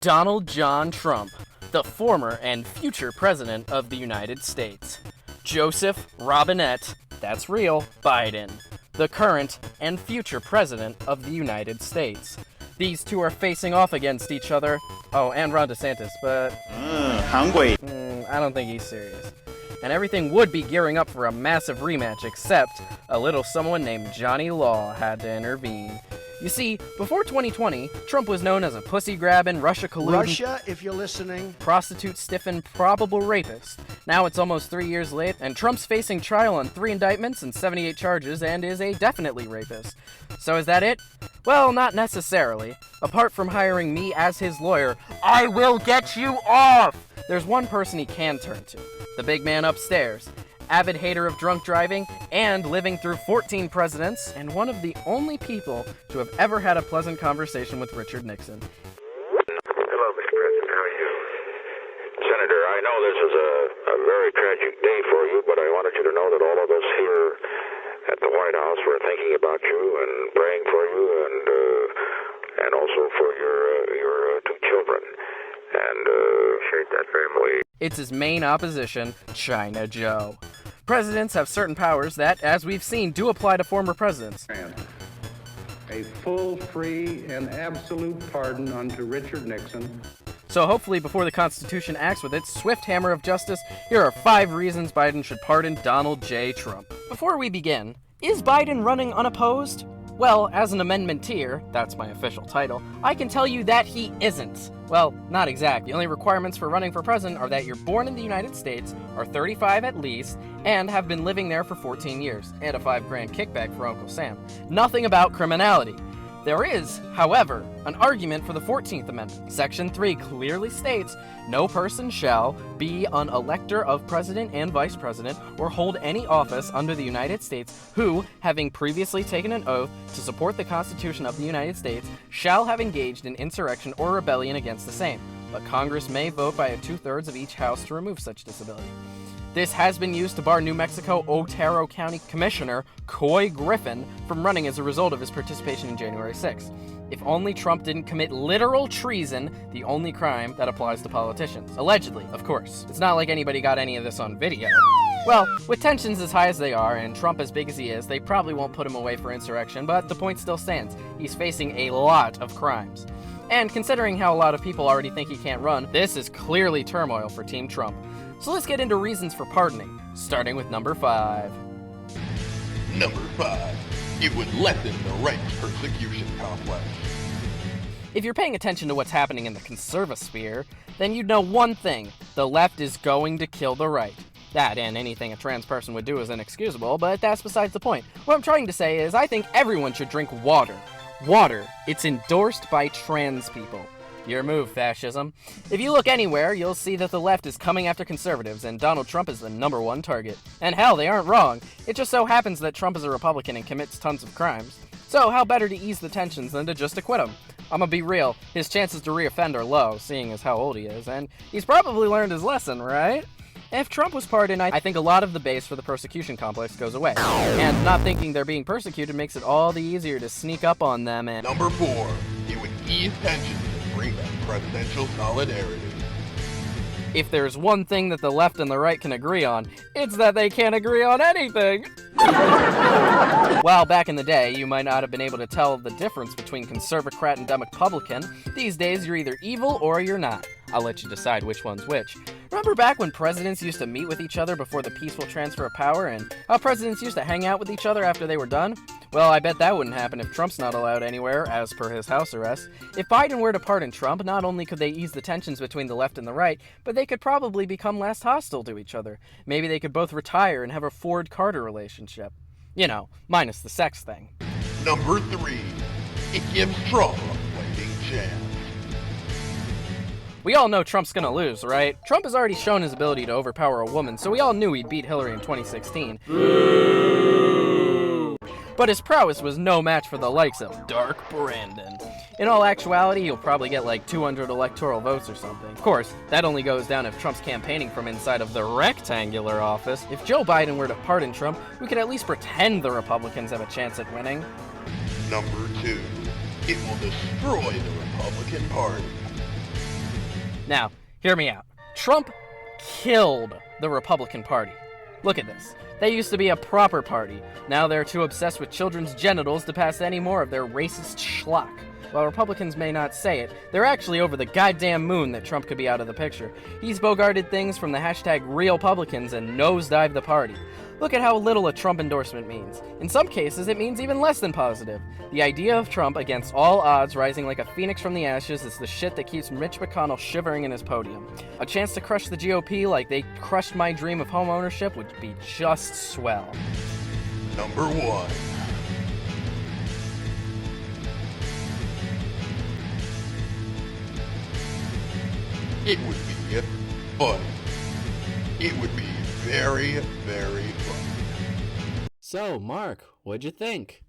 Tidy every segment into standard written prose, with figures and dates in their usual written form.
Donald John Trump, the former and future president of the United States. Joseph Robinette, that's real, Biden, the current and future president of the United States. These two are facing off against each other. Oh, and Ron DeSantis, but hungry. I don't think he's serious. And everything would be gearing up for a massive rematch, except a little someone named Johnny Law had to intervene. You see, before 2020, Trump was known as a pussy-grabbing, Russia-colluding, Russia, if you're listening, prostitute-stiffing, probable rapist. Now it's almost 3 years late, and Trump's facing trial on 3 indictments and 78 charges and is a definitely rapist. So is that it? Well, not necessarily. Apart from hiring me as his lawyer, I will get you off! There's one person he can turn to. The big man upstairs. Avid hater of drunk driving, and living through 14 presidents, and one of the only people to have ever had a pleasant conversation with Richard Nixon. Hello, Mr. President. How are you? Senator, I know this is a very tragic day for you, but I wanted you to know that all of us here at the White House were thinking about you and praying for you, and also for your 2 children. And appreciate that family. It's his main opposition, China Joe. Presidents have certain powers that, as we've seen, do apply to former presidents. A full, free, and absolute pardon unto Richard Nixon. So hopefully before the Constitution acts with its swift hammer of justice, here are 5 reasons Biden should pardon Donald J. Trump. Before we begin, is Biden running unopposed? Well, as an amendmenteer, that's my official title, I can tell you that he isn't. Well, not exactly. The only requirements for running for president are that you're born in the United States, are 35 at least, and have been living there for 14 years, and a $5,000 kickback for Uncle Sam. Nothing about criminality. There is, however, an argument for the 14th Amendment. Section 3 clearly states, no person shall be an elector of president and vice president or hold any office under the United States who, having previously taken an oath to support the Constitution of the United States, shall have engaged in insurrection or rebellion against the same. But Congress may vote by 2/3 of each house to remove such disability. This has been used to bar New Mexico Otero County Commissioner Coy Griffin from running as a result of his participation in January 6th. If only Trump didn't commit literal treason, the only crime that applies to politicians. Allegedly, of course. It's not like anybody got any of this on video. Well, with tensions as high as they are, and Trump as big as he is, they probably won't put him away for insurrection, but the point still stands. He's facing a lot of crimes. And considering how a lot of people already think he can't run, this is clearly turmoil for Team Trump. So let's get into reasons for pardoning, starting with number 5. Number 5. It would lessen the right's persecution complex. If you're paying attention to what's happening in the conservasphere, then you'd know one thing: the left is going to kill the right. That and anything a trans person would do is inexcusable, but that's besides the point. What I'm trying to say is I think everyone should drink water. Water. It's endorsed by trans people. Your move, fascism. If you look anywhere, you'll see that the left is coming after conservatives, and Donald Trump is the #1 target. And hell, they aren't wrong. It just so happens that Trump is a Republican and commits tons of crimes. So how better to ease the tensions than to just acquit him? I'ma be real, his chances to reoffend are low, seeing as how old he is, and he's probably learned his lesson, right? If Trump was pardoned, I think a lot of the base for the persecution complex goes away. And not thinking they're being persecuted makes it all the easier to sneak up on them and... Number 4. It would ease tensions and bring back presidential solidarity. If there's one thing that the left and the right can agree on, it's that they can't agree on anything. While back in the day, you might not have been able to tell the difference between conservocrat and Republican, these days you're either evil or you're not. I'll let you decide which one's which. Remember back when presidents used to meet with each other before the peaceful transfer of power, and how presidents used to hang out with each other after they were done? Well, I bet that wouldn't happen if Trump's not allowed anywhere, as per his house arrest. If Biden were to pardon Trump, not only could they ease the tensions between the left and the right, but they could probably become less hostile to each other. Maybe they could both retire and have a Ford-Carter relationship. You know, minus the sex thing. Number 3. It gives Trump a fighting chance. We all know Trump's gonna lose, right? Trump has already shown his ability to overpower a woman, so we all knew he'd beat Hillary in 2016. But his prowess was no match for the likes of Dark Brandon. In all actuality, he'll probably get like 200 electoral votes or something. Of course, that only goes down if Trump's campaigning from inside of the rectangular office. If Joe Biden were to pardon Trump, we could at least pretend the Republicans have a chance at winning. Number 2. It will destroy the Republican Party. Now, hear me out. Trump killed the Republican Party. Look at this. They used to be a proper party. Now they're too obsessed with children's genitals to pass any more of their racist schlock. While Republicans may not say it, they're actually over the goddamn moon that Trump could be out of the picture. He's bogarted things from the hashtag RealPublicans and nosedived the party. Look at how little a Trump endorsement means. In some cases, it means even less than positive. The idea of Trump against all odds rising like a phoenix from the ashes is the shit that keeps Mitch McConnell shivering in his podium. A chance to crush the GOP like they crushed my dream of home ownership would be just swell. Number 1. It would be funny. It would be very, very funny. So, Mark, what'd you think?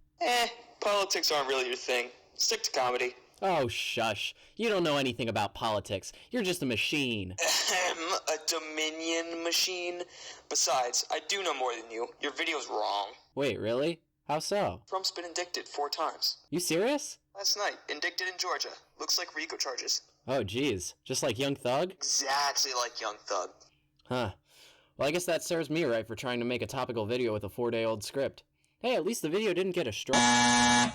Politics aren't really your thing. Stick to comedy. Oh, shush. You don't know anything about politics. You're just a machine. A Dominion machine. Besides, I do know more than you. Your video's wrong. Wait, really? How so? Trump's been indicted 4 times. You serious? Last night, indicted in Georgia. Looks like RICO charges. Oh, geez. Just like Young Thug? Exactly like Young Thug. Huh. Well, I guess that serves me right for trying to make a topical video with a 4-day-old script. Hey, at least the video didn't get a strike.